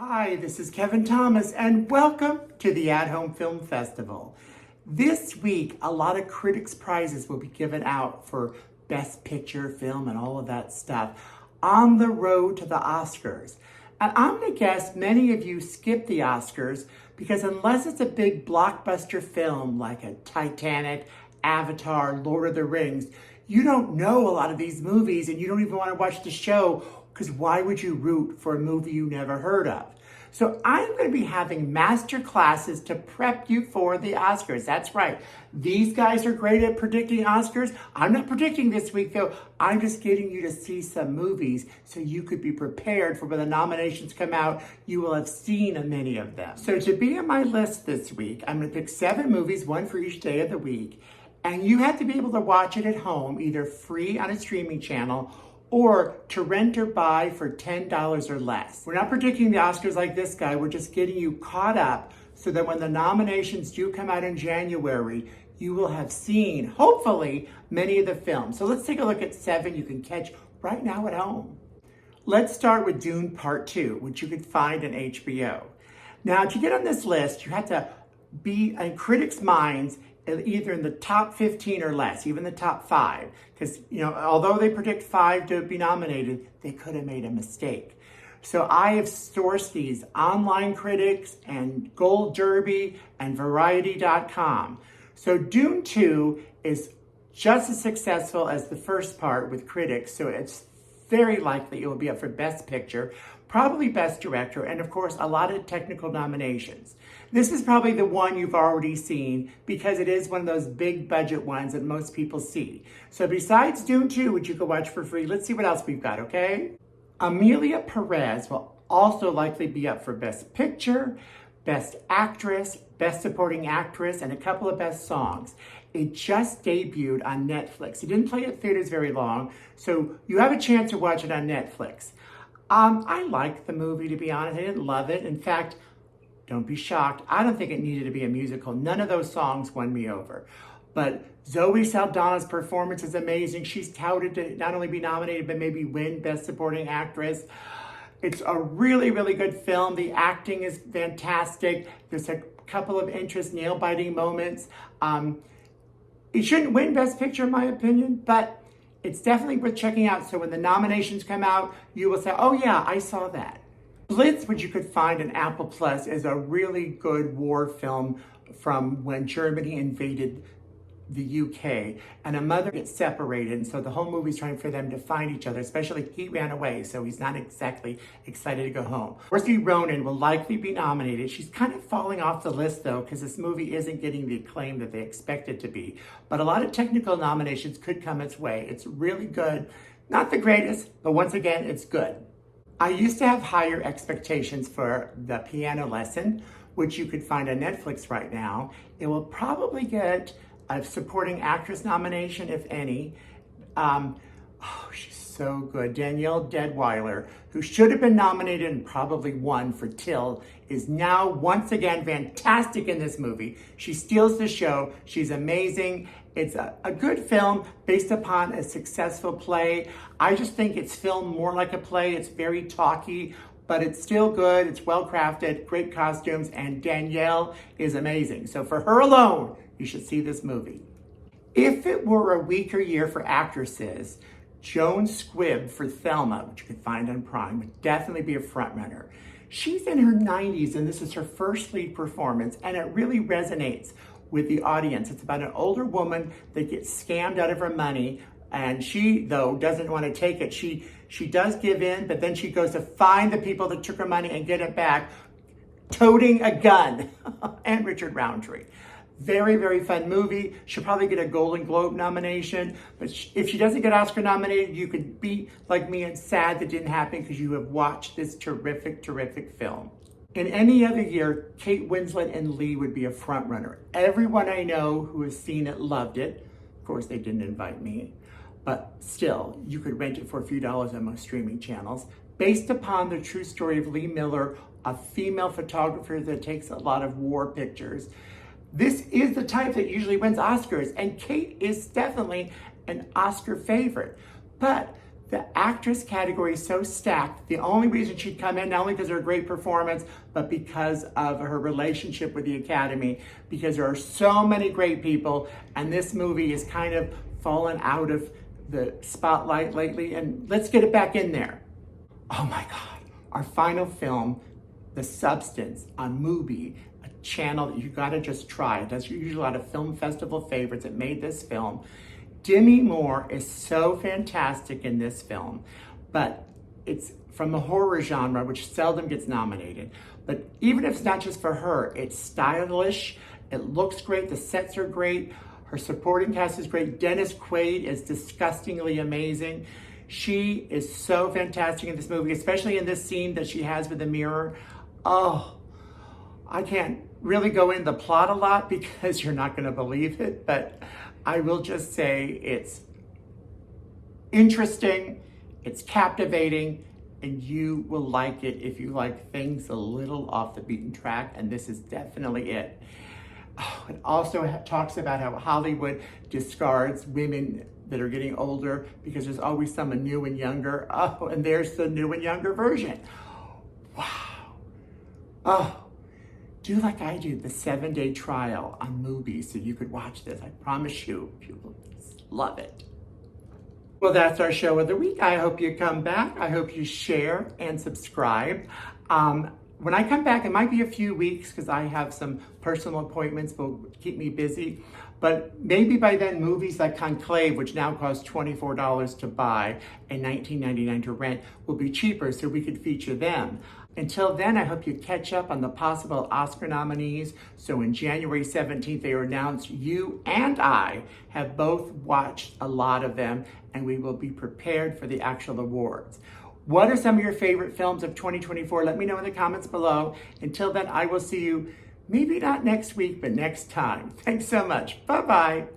Hi, this is Kevin Thomas, and welcome to the At Home Film Festival. This week, a lot of critics' prizes will be given out for Best Picture, Film, and all of that stuff on the road to the Oscars. And I'm going to guess many of you skip the Oscars because unless it's a big blockbuster film like a Titanic, Avatar, Lord of the Rings, you don't know a lot of these movies and you don't even want to watch the show because why would you root for a movie you never heard of? So I'm going to be having master classes to prep you for the Oscars. That's right. These guys are great at predicting Oscars. I'm not predicting this week though. I'm just getting you to see some movies so you could be prepared for when the nominations come out. You will have seen many of them. So to be on my list this week, I'm going to pick 7 movies, one for each day of the week. And you have to be able to watch it at home, either free on a streaming channel or to rent or buy for $10 or less. We're not predicting the Oscars like this guy. We're just getting you caught up so that when the nominations do come out in January, you will have seen, hopefully, many of the films. So let's take a look at 7 you can catch right now at home. Let's start with Dune Part 2, which you could find on HBO. Now, to get on this list, you have to be in critics' minds either in the top 15 or less, even the top 5. Because, although they predict 5 to be nominated, they could have made a mistake. So I have sourced these online critics and Gold Derby and Variety.com. So Dune 2 is just as successful as the first part with critics, so it's very likely it will be up for Best Picture, probably Best Director, and of course, a lot of technical nominations. This is probably the one you've already seen because it is one of those big budget ones that most people see. So besides Dune 2, which you can watch for free, let's see what else we've got, okay? Emilia Perez will also likely be up for Best Picture, Best Actress, Best Supporting Actress, and a couple of Best Songs. It just debuted on Netflix. It didn't play at theaters very long, so you have a chance to watch it on Netflix. I liked the movie, to be honest. I didn't love it. In fact, don't be shocked. I don't think it needed to be a musical. None of those songs won me over. But Zoe Saldana's performance is amazing. She's touted to not only be nominated, but maybe win Best Supporting Actress. It's a really, really good film. The acting is fantastic. There's a couple of nail-biting moments. It shouldn't win Best Picture, in my opinion, but it's definitely worth checking out. So when the nominations come out, you will say, oh yeah, I saw that. Blitz, which you could find on Apple Plus, is a really good war film from when Germany invaded the UK and a mother gets separated. And so the whole movie's trying for them to find each other, especially he ran away. So he's not exactly excited to go home. Saoirse Ronan will likely be nominated. She's kind of falling off the list though, because this movie isn't getting the acclaim that they expect it to be. But a lot of technical nominations could come its way. It's really good. Not the greatest, but once again, it's good. I used to have higher expectations for The Piano Lesson, which you could find on Netflix right now. It will probably get a supporting actress nomination, if any. She's so good. Danielle Deadwyler, who should have been nominated and probably won for Till, is now once again fantastic in this movie. She steals the show. She's amazing. It's a good film based upon a successful play. I just think it's filmed more like a play. It's very talky, but it's still good. It's well crafted, great costumes, and Danielle is amazing. So for her alone, you should see this movie. If it were a weaker year for actresses, Joan Squibb for Thelma, which you can find on Prime, would definitely be a frontrunner. She's in her 90s and this is her first lead performance and it really resonates with the audience. It's about an older woman that gets scammed out of her money and she, though, doesn't want to take it. She does give in, but then she goes to find the people that took her money and get it back, toting a gun, and Richard Roundtree. Very, very fun movie. She'll probably get a Golden Globe nomination, but if she doesn't get Oscar nominated, you could be like me and sad that didn't happen because you have watched this terrific, terrific film. In any other year, Kate Winslet and Lee would be a front runner. Everyone I know who has seen it loved it. Of course, they didn't invite me, but still, you could rent it for a few dollars on most streaming channels. Based upon the true story of Lee Miller, a female photographer that takes a lot of war pictures. This is the type that usually wins Oscars, and Kate is definitely an Oscar favorite. But The actress category is so stacked. The only reason she'd come in, not only because of her great performance, but because of her relationship with the Academy, because there are so many great people, and this movie has kind of fallen out of the spotlight lately, and let's get it back in there. Oh my God, our final film, The Substance, on Mubi, a channel that you gotta just try. It does usually a lot of film festival favorites. It made this film. Demi Moore is so fantastic in this film, but it's from the horror genre, which seldom gets nominated. But even if it's not just for her, it's stylish, it looks great, the sets are great, her supporting cast is great. Dennis Quaid is disgustingly amazing. She is so fantastic in this movie, especially in this scene that she has with the mirror. Oh, I can't really go into the plot a lot because you're not gonna believe it, but I will just say it's interesting, it's captivating, and you will like it if you like things a little off the beaten track, and this is definitely it. Oh, it also talks about how Hollywood discards women that are getting older because there's always someone new and younger. Oh, and there's the new and younger version. Wow. Oh. Do like I do, the 7-day trial on Mubi so you could watch this. I promise you will love it. Well, that's our show of the week. I hope you come back. I hope you share and subscribe. When I come back, it might be a few weeks because I have some personal appointments will keep me busy. But maybe by then, movies like Conclave, which now costs $24 to buy and $19.99 to rent, will be cheaper so we could feature them. Until then, I hope you catch up on the possible Oscar nominees. So on January 17th, they are announced. You and I have both watched a lot of them, and we will be prepared for the actual awards. What are some of your favorite films of 2024? Let me know in the comments below. Until then, I will see you maybe not next week, but next time. Thanks so much. Bye-bye.